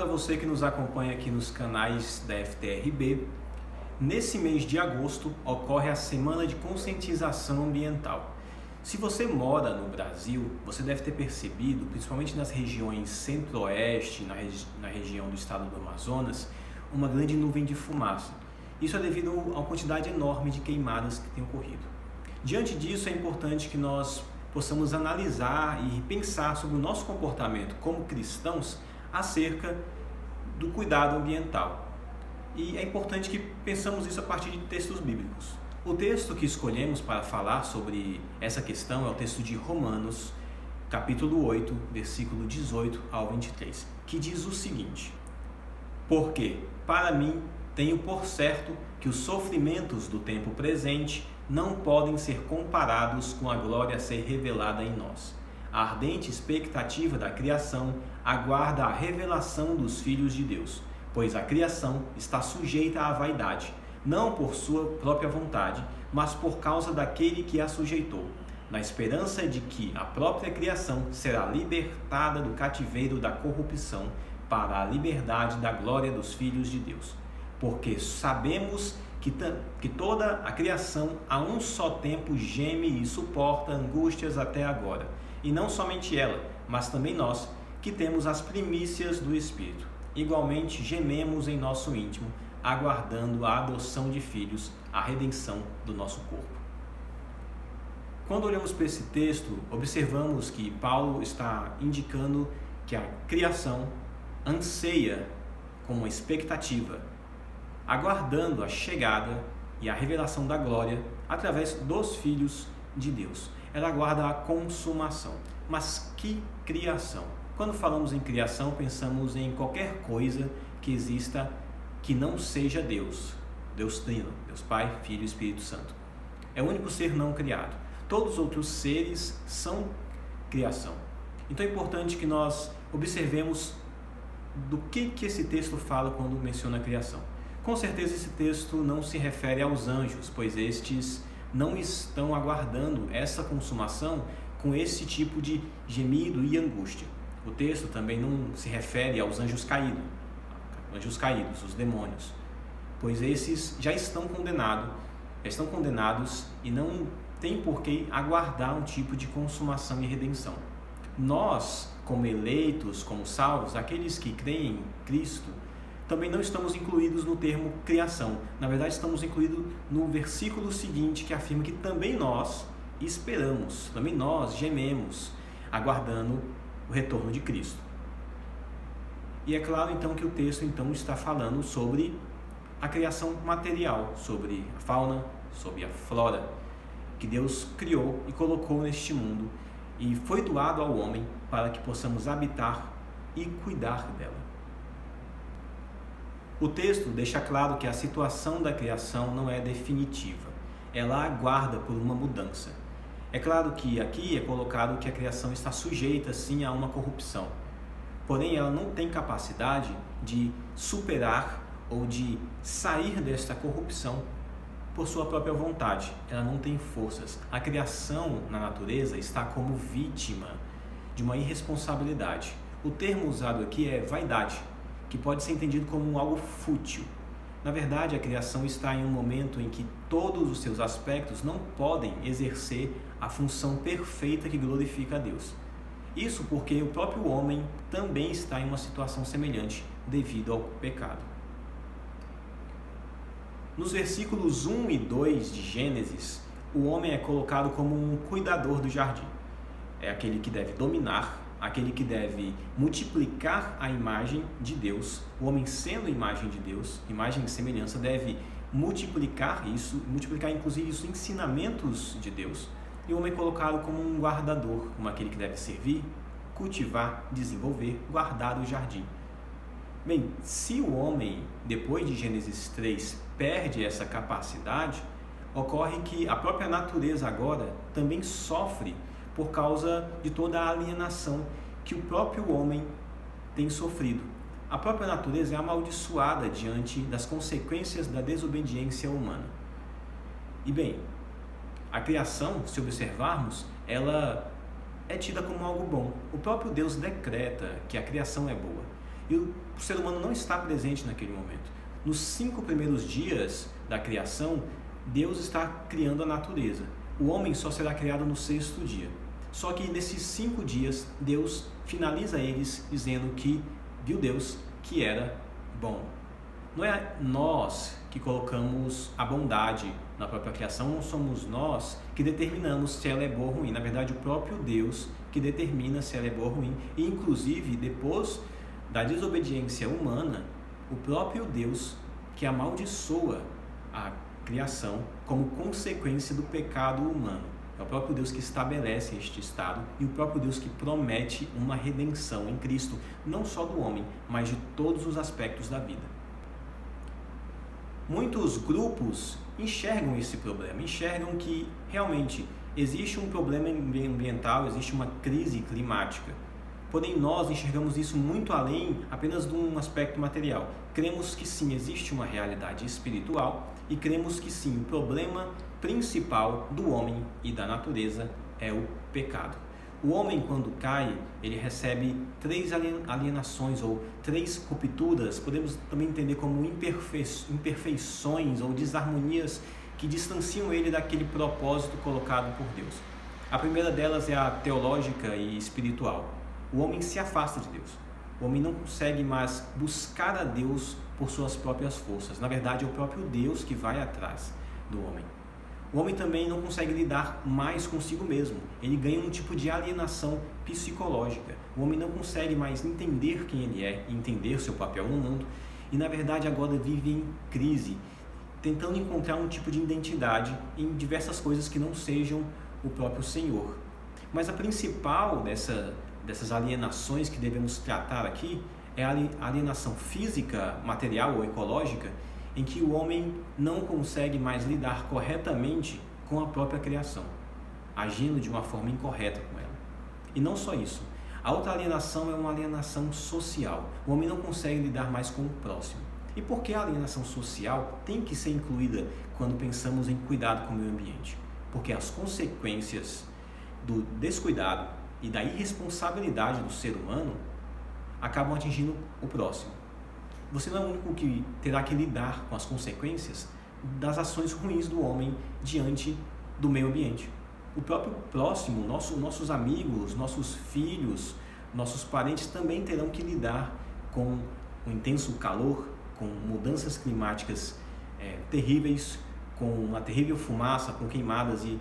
você que nos acompanha aqui nos canais da FTRB. Nesse mês de agosto ocorre a Semana de Conscientização Ambiental. Se você mora no Brasil, você deve ter percebido, principalmente nas regiões centro-oeste, na região do estado do Amazonas, uma grande nuvem de fumaça. Isso é devido a uma quantidade enorme de queimadas que tem ocorrido. Diante disso, é importante que nós possamos analisar e pensar sobre o nosso comportamento como cristãos acerca do cuidado ambiental. E é importante que pensamos isso a partir de textos bíblicos. O texto que escolhemos para falar sobre essa questão é o texto de Romanos, capítulo 8, versículo 18 ao 23, que diz o seguinte: Porque, para mim, tenho por certo que os sofrimentos do tempo presente não podem ser comparados com a glória a ser revelada em nós. A ardente expectativa da criação aguarda a revelação dos filhos de Deus, pois a criação está sujeita à vaidade, não por sua própria vontade, mas por causa daquele que a sujeitou, na esperança de que a própria criação será libertada do cativeiro da corrupção para a liberdade da glória dos filhos de Deus. Porque sabemos que toda a criação a um só tempo geme e suporta angústias até agora, e não somente ela, mas também nós, que temos as primícias do Espírito. Igualmente gememos em nosso íntimo, aguardando a adoção de filhos, a redenção do nosso corpo. Quando olhamos para esse texto, observamos que Paulo está indicando que a criação anseia com uma expectativa, aguardando a chegada e a revelação da glória através dos filhos de Deus. Ela aguarda a consumação. Mas que criação? Quando falamos em criação, pensamos em qualquer coisa que exista que não seja Deus. Deus Trino, Deus Pai, Filho e Espírito Santo. É o único ser não criado. Todos os outros seres são criação. Então é importante que nós observemos do que esse texto fala quando menciona a criação. Com certeza esse texto não se refere aos anjos, pois estes não estão aguardando essa consumação com esse tipo de gemido e angústia. O texto também não se refere aos anjos caídos, os demônios, pois esses já estão condenados e não tem por que aguardar um tipo de consumação e redenção. Nós, como eleitos, como salvos, aqueles que creem em Cristo, também não estamos incluídos no termo criação. Na verdade, estamos incluídos no versículo seguinte, que afirma que também nós esperamos, também nós gememos, aguardando o retorno de Cristo. E é claro, então, que o texto está falando sobre a criação material, sobre a fauna, sobre a flora, que Deus criou e colocou neste mundo, e foi doado ao homem para que possamos habitar e cuidar dela. O texto deixa claro que a situação da criação não é definitiva, ela aguarda por uma mudança. É claro que aqui é colocado que a criação está sujeita sim a uma corrupção, porém ela não tem capacidade de superar ou de sair desta corrupção por sua própria vontade, ela não tem forças. A criação na natureza está como vítima de uma irresponsabilidade. O termo usado aqui é vaidade, que pode ser entendido como algo fútil. Na verdade, a criação está em um momento em que todos os seus aspectos não podem exercer a função perfeita que glorifica a Deus. Isso porque o próprio homem também está em uma situação semelhante devido ao pecado. Nos versículos 1 e 2 de Gênesis, o homem é colocado como um cuidador do jardim. É aquele que deve dominar, aquele que deve multiplicar a imagem de Deus. O homem, sendo imagem de Deus, imagem e semelhança, deve multiplicar inclusive os ensinamentos de Deus. E o homem é colocado como um guardador, como aquele que deve servir, cultivar, desenvolver, guardar o jardim. Bem, se o homem, depois de Gênesis 3, perde essa capacidade, ocorre que a própria natureza agora também sofre por causa de toda a alienação que o próprio homem tem sofrido. A própria natureza é amaldiçoada diante das consequências da desobediência humana. E bem, a criação, se observarmos, ela é tida como algo bom. O próprio Deus decreta que a criação é boa. E o ser humano não está presente naquele momento. Nos 5 primeiros dias da criação, Deus está criando a natureza. O homem só será criado no 6º dia. Só que nesses 5 dias, Deus finaliza eles dizendo que viu Deus que era bom. Não é nós que colocamos a bondade na própria criação, não somos nós que determinamos se ela é boa ou ruim. Na verdade, o próprio Deus que determina se ela é boa ou ruim. E, inclusive, depois da desobediência humana, o próprio Deus que amaldiçoa a criação como consequência do pecado humano. É o próprio Deus que estabelece este estado e o próprio Deus que promete uma redenção em Cristo, não só do homem, mas de todos os aspectos da vida. Muitos grupos enxergam esse problema, enxergam que realmente existe um problema ambiental, existe uma crise climática. Porém, nós enxergamos isso muito além apenas de um aspecto material. Cremos que sim, existe uma realidade espiritual e cremos que sim, o problema principal do homem e da natureza é o pecado. O homem, quando cai, ele recebe 3 alienações ou 3 rupturas, podemos também entender como imperfeições ou desarmonias que distanciam ele daquele propósito colocado por Deus. A primeira delas é a teológica e espiritual. O homem se afasta de Deus. O homem não consegue mais buscar a Deus por suas próprias forças. Na verdade, é o próprio Deus que vai atrás do homem. O homem também não consegue lidar mais consigo mesmo. Ele ganha um tipo de alienação psicológica. O homem não consegue mais entender quem ele é, entender seu papel no mundo. E, na verdade, agora vive em crise, tentando encontrar um tipo de identidade em diversas coisas que não sejam o próprio Senhor. Mas a principal dessas alienações que devemos tratar aqui é a alienação física, material ou ecológica, em que o homem não consegue mais lidar corretamente com a própria criação, agindo de uma forma incorreta com ela. E não só isso, a outra alienação é uma alienação social. O homem não consegue lidar mais com o próximo. E por que a alienação social tem que ser incluída quando pensamos em cuidado com o meio ambiente? Porque as consequências do descuidado e da irresponsabilidade do ser humano acabam atingindo o próximo. Você não é o único que terá que lidar com as consequências das ações ruins do homem diante do meio ambiente. O próprio próximo, nossos amigos, nossos filhos, nossos parentes também terão que lidar com o intenso calor, com mudanças climáticas terríveis, com uma terrível fumaça, com queimadas e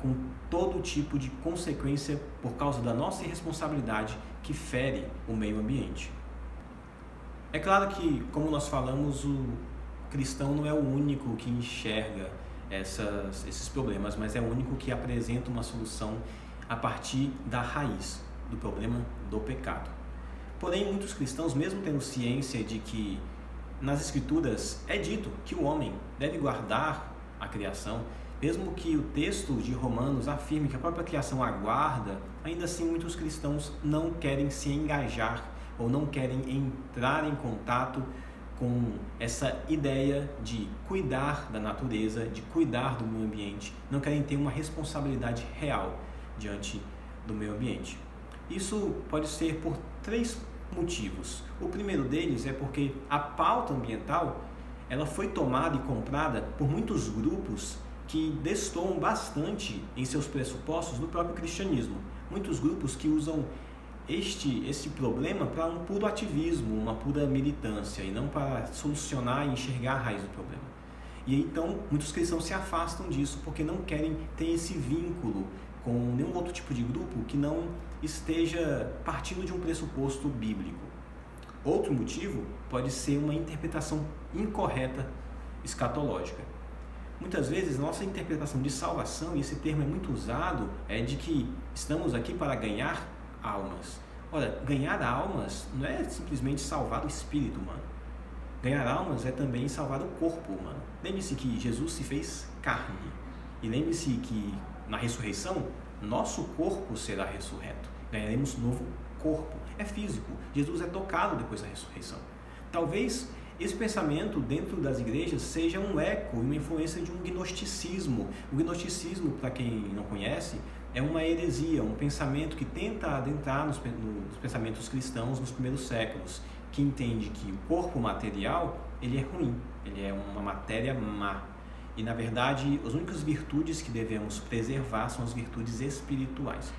com todo tipo de consequência por causa da nossa irresponsabilidade que fere o meio ambiente. É claro que, como nós falamos, o cristão não é o único que enxerga esses problemas, mas é o único que apresenta uma solução a partir da raiz do problema do pecado. Porém, muitos cristãos, mesmo tendo ciência de que nas Escrituras é dito que o homem deve guardar a criação, mesmo que o texto de Romanos afirme que a própria criação aguarda, ainda assim muitos cristãos não querem se engajar ou não querem entrar em contato com essa ideia de cuidar da natureza, de cuidar do meio ambiente, não querem ter uma responsabilidade real diante do meio ambiente. Isso pode ser por 3 motivos. O primeiro deles é porque a pauta ambiental ela foi tomada e comprada por muitos grupos que destoam bastante em seus pressupostos do próprio cristianismo. Muitos grupos que usam este problema para um puro ativismo, uma pura militância e não para solucionar e enxergar a raiz do problema. E então muitos cristãos se afastam disso porque não querem ter esse vínculo com nenhum outro tipo de grupo que não esteja partindo de um pressuposto bíblico. Outro motivo pode ser uma interpretação incorreta escatológica. Muitas vezes nossa interpretação de salvação, e esse termo é muito usado, é de que estamos aqui para ganhar almas. Ora, ganhar almas não é simplesmente salvar o espírito humano. Ganhar almas é também salvar o corpo humano. Lembre-se que Jesus se fez carne. E lembre-se que na ressurreição, nosso corpo será ressurreto. Ganharemos um novo corpo. É físico. Jesus é tocado depois da ressurreição. Talvez esse pensamento dentro das igrejas seja um eco e uma influência de um gnosticismo. O gnosticismo, para quem não conhece, é uma heresia, um pensamento que tenta adentrar nos pensamentos cristãos nos primeiros séculos, que entende que o corpo material ele é ruim, ele é uma matéria má. E, na verdade, as únicas virtudes que devemos preservar são as virtudes espirituais.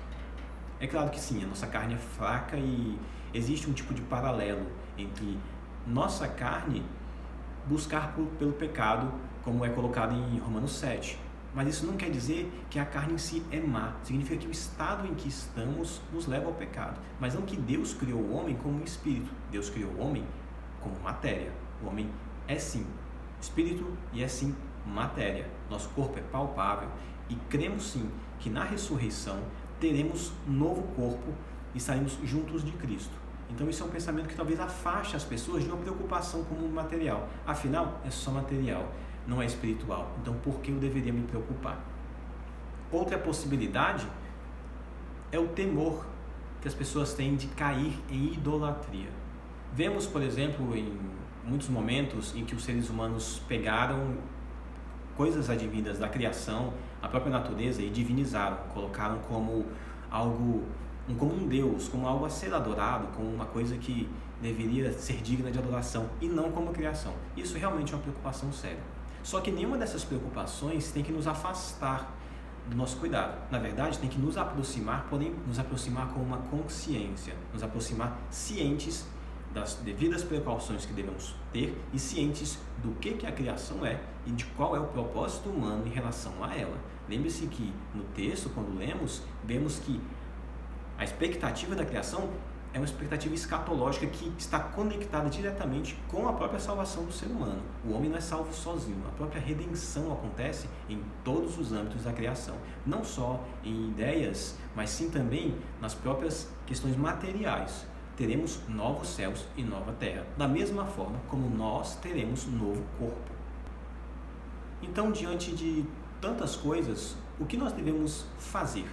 É claro que sim, a nossa carne é fraca e existe um tipo de paralelo entre nossa carne buscar pelo pecado, como é colocado em Romanos 7. Mas isso não quer dizer que a carne em si é má. Significa que o estado em que estamos nos leva ao pecado. Mas não que Deus criou o homem como um espírito. Deus criou o homem como matéria. O homem é sim espírito e é sim matéria. Nosso corpo é palpável e cremos sim que na ressurreição teremos um novo corpo e estaremos juntos de Cristo. Então isso é um pensamento que talvez afaste as pessoas de uma preocupação com o mundo material. Afinal, é só material, não é espiritual. Então por que eu deveria me preocupar? Outra possibilidade é o temor que as pessoas têm de cair em idolatria. Vemos, por exemplo, em muitos momentos em que os seres humanos pegaram coisas advindas da criação, a própria natureza, e divinizaram, colocaram como algo, como um Deus, como algo a ser adorado, como uma coisa que deveria ser digna de adoração, e não como criação. Isso realmente é uma preocupação séria. Só que nenhuma dessas preocupações tem que nos afastar do nosso cuidado. Na verdade, tem que nos aproximar, porém nos aproximar com uma consciência, nos aproximar cientes das devidas precauções que devemos ter e cientes do que a criação é e de qual é o propósito humano em relação a ela. Lembre-se que no texto, quando lemos, vemos que a expectativa da criação é uma expectativa escatológica que está conectada diretamente com a própria salvação do ser humano. O homem não é salvo sozinho, a própria redenção acontece em todos os âmbitos da criação, não só em ideias, mas sim também nas próprias questões materiais. Teremos novos céus e nova terra, da mesma forma como nós teremos um novo corpo. Então, diante de tantas coisas, o que nós devemos fazer?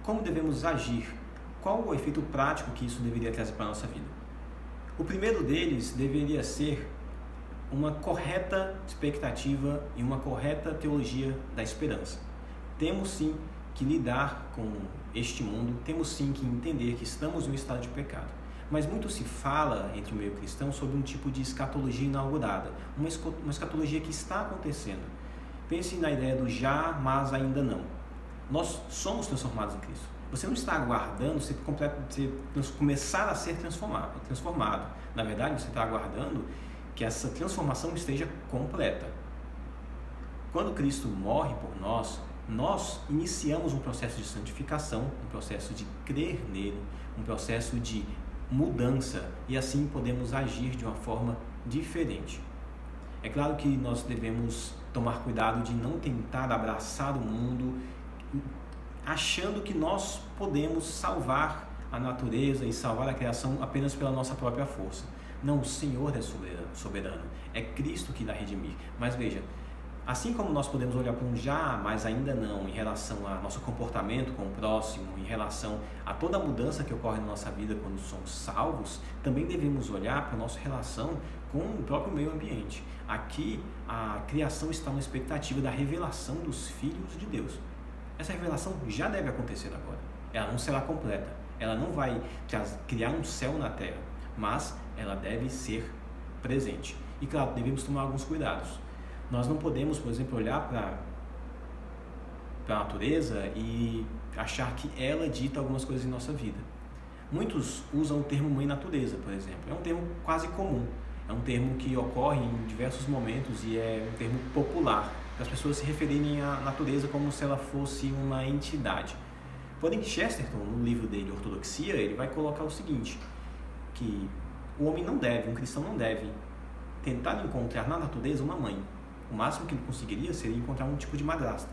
Como devemos agir? Qual o efeito prático que isso deveria trazer para a nossa vida? O primeiro deles deveria ser uma correta expectativa e uma correta teologia da esperança. Temos sim que lidar com este mundo, temos sim que entender que estamos em um estado de pecado. Mas muito se fala entre o meio cristão sobre um tipo de escatologia inaugurada, uma escatologia que está acontecendo. Pense na ideia do já, mas ainda não. Nós somos transformados em Cristo. Você não está aguardando você começar a ser transformado. Na verdade, você está aguardando que essa transformação esteja completa. Quando Cristo morre por nós, nós iniciamos um processo de santificação, um processo de crer nele, um processo de mudança, e assim podemos agir de uma forma diferente. É claro que nós devemos tomar cuidado de não tentar abraçar o mundo achando que nós podemos salvar a natureza e salvar a criação apenas pela nossa própria força. Não, o Senhor é soberano, é Cristo que irá redimir. Mas veja, assim como nós podemos olhar para um já, mas ainda não, em relação ao nosso comportamento com o próximo, em relação a toda a mudança que ocorre na nossa vida quando somos salvos, também devemos olhar para a nossa relação com o próprio meio ambiente. Aqui, a criação está na expectativa da revelação dos filhos de Deus. Essa revelação já deve acontecer agora. Ela não será completa. Ela não vai criar um céu na terra, mas ela deve ser presente. E claro, devemos tomar alguns cuidados. Nós não podemos, por exemplo, olhar para a natureza e achar que ela dita algumas coisas em nossa vida. Muitos usam o termo mãe natureza, por exemplo. É um termo quase comum. É um termo que ocorre em diversos momentos e é um termo popular, para as pessoas se referirem à natureza como se ela fosse uma entidade. Porém, Chesterton, no livro dele, Ortodoxia, ele vai colocar o seguinte, que o homem não deve, um cristão não deve tentar encontrar na natureza uma mãe. O máximo que ele conseguiria seria encontrar um tipo de madrasta.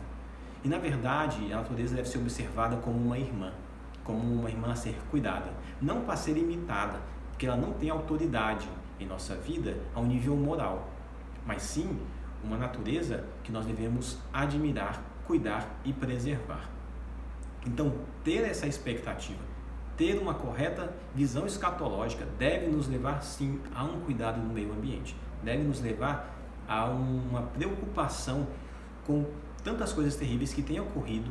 E, na verdade, a natureza deve ser observada como uma irmã a ser cuidada, não para ser imitada, porque ela não tem autoridade em nossa vida ao nível moral, mas sim uma natureza que nós devemos admirar, cuidar e preservar. Então, ter essa expectativa, ter uma correta visão escatológica deve nos levar sim a um cuidado no meio ambiente, deve nos levar a uma preocupação com tantas coisas terríveis que têm ocorrido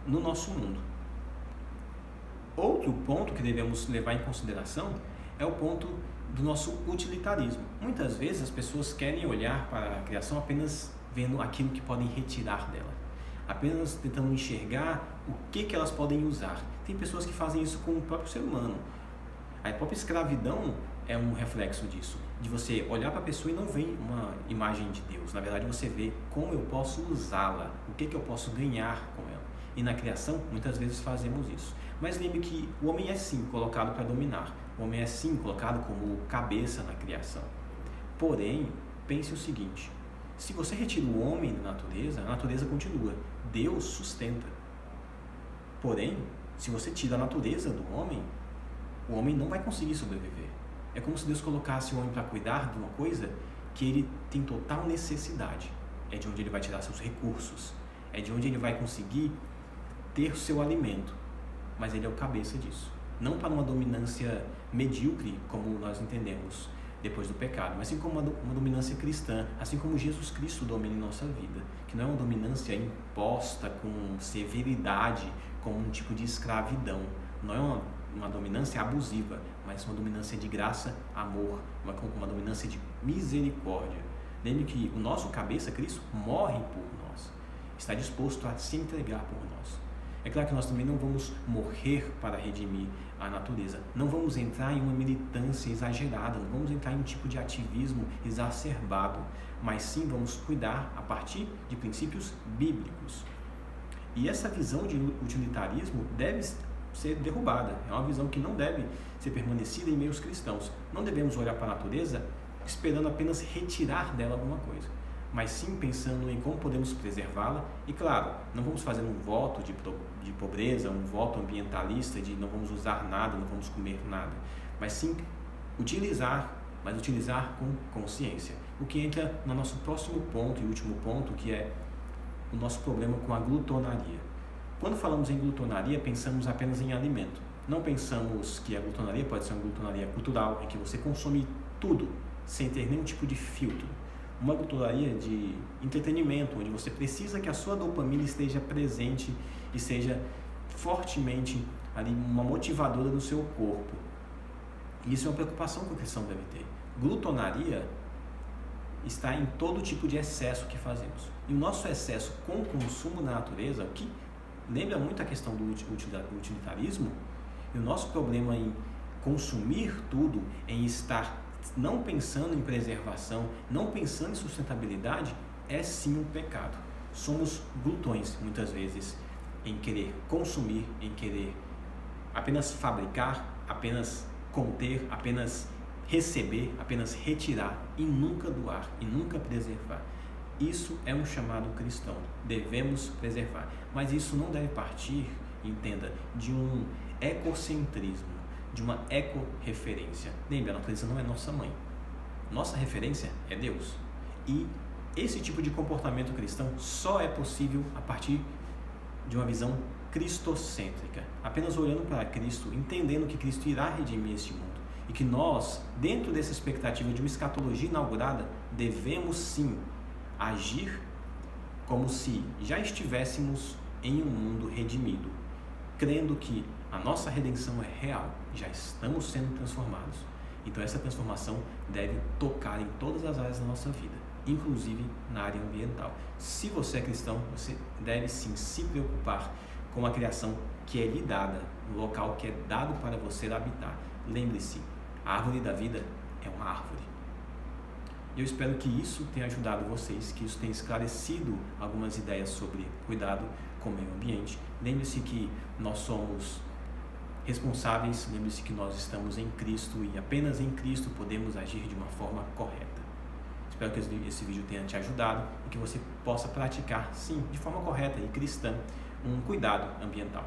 no nosso mundo. Outro ponto que devemos levar em consideração é o ponto do nosso utilitarismo. Muitas vezes as pessoas querem olhar para a criação apenas vendo aquilo que podem retirar dela, apenas tentando enxergar o que elas podem usar. Tem pessoas que fazem isso com o próprio ser humano. A própria escravidão é um reflexo disso, de você olhar para a pessoa e não ver uma imagem de Deus. Na verdade, você vê como eu posso usá-la, o que eu posso ganhar com ela. E na criação, muitas vezes fazemos isso. Mas lembre que o homem é sim colocado para dominar. O homem é sim colocado como cabeça na criação. Porém, pense o seguinte: se você retira o homem da natureza, a natureza continua. Deus sustenta. Porém, se você tira a natureza do homem, o homem não vai conseguir sobreviver. É como se Deus colocasse o homem para cuidar de uma coisa que ele tem total necessidade. É de onde ele vai tirar seus recursos. É de onde ele vai conseguir ter seu alimento. Mas ele é o cabeça disso. Não para uma dominância medíocre, como nós entendemos depois do pecado, mas sim como uma dominância cristã, assim como Jesus Cristo domina em nossa vida, que não é uma dominância imposta com severidade, como um tipo de escravidão. Não é uma dominância abusiva, mas uma dominância de graça, amor, uma dominância de misericórdia. Lembre que o nosso cabeça, Cristo, morre por nós, está disposto a se entregar por nós. É claro que nós também não vamos morrer para redimir a natureza, não vamos entrar em uma militância exagerada, não vamos entrar em um tipo de ativismo exacerbado, mas sim vamos cuidar a partir de princípios bíblicos. E essa visão de utilitarismo deve ser derrubada, é uma visão que não deve ser permanecida em meios cristãos. Não devemos olhar para a natureza esperando apenas retirar dela alguma coisa, mas sim pensando em como podemos preservá-la. E claro, não vamos fazer um voto de pobreza, um voto ambientalista de não vamos usar nada, não vamos comer nada, mas sim utilizar, mas utilizar com consciência. O que entra no nosso próximo ponto e último ponto, que é o nosso problema com a glutonaria. Quando falamos em glutonaria, pensamos apenas em alimento. Não pensamos que a glutonaria pode ser uma glutonaria cultural, em que você consome tudo, sem ter nenhum tipo de filtro. Uma glutonaria de entretenimento, onde você precisa que a sua dopamina esteja presente e seja fortemente ali uma motivadora do seu corpo. Isso é uma preocupação que o cristão deve ter. Glutonaria está em todo tipo de excesso que fazemos. E o nosso excesso com o consumo da natureza, o que lembra muito a questão do utilitarismo, e o nosso problema em consumir tudo, em estar não pensando em preservação, não pensando em sustentabilidade, é sim um pecado. Somos glutões, muitas vezes, em querer consumir, em querer apenas fabricar, apenas conter, apenas receber, apenas retirar e nunca doar, e nunca preservar. Isso é um chamado cristão, devemos preservar, mas isso não deve partir, entenda, de um ecocentrismo, de uma eco-referência. Lembre, a natureza não é nossa mãe, nossa referência é Deus, e esse tipo de comportamento cristão só é possível a partir de uma visão cristocêntrica, apenas olhando para Cristo, entendendo que Cristo irá redimir este mundo, e que nós, dentro dessa expectativa de uma escatologia inaugurada, devemos sim agir como se já estivéssemos em um mundo redimido, crendo que a nossa redenção é real, já estamos sendo transformados. Então essa transformação deve tocar em todas as áreas da nossa vida, inclusive na área ambiental. Se você é cristão, você deve sim se preocupar com a criação que é lhe dada, um local que é dado para você habitar. Lembre-se, a árvore da vida é uma árvore. Eu espero que isso tenha ajudado vocês, que isso tenha esclarecido algumas ideias sobre cuidado com o meio ambiente. Lembre-se que nós somos responsáveis, lembre-se que nós estamos em Cristo e apenas em Cristo podemos agir de uma forma correta. Espero que esse vídeo tenha te ajudado e que você possa praticar, sim, de forma correta e cristã, um cuidado ambiental.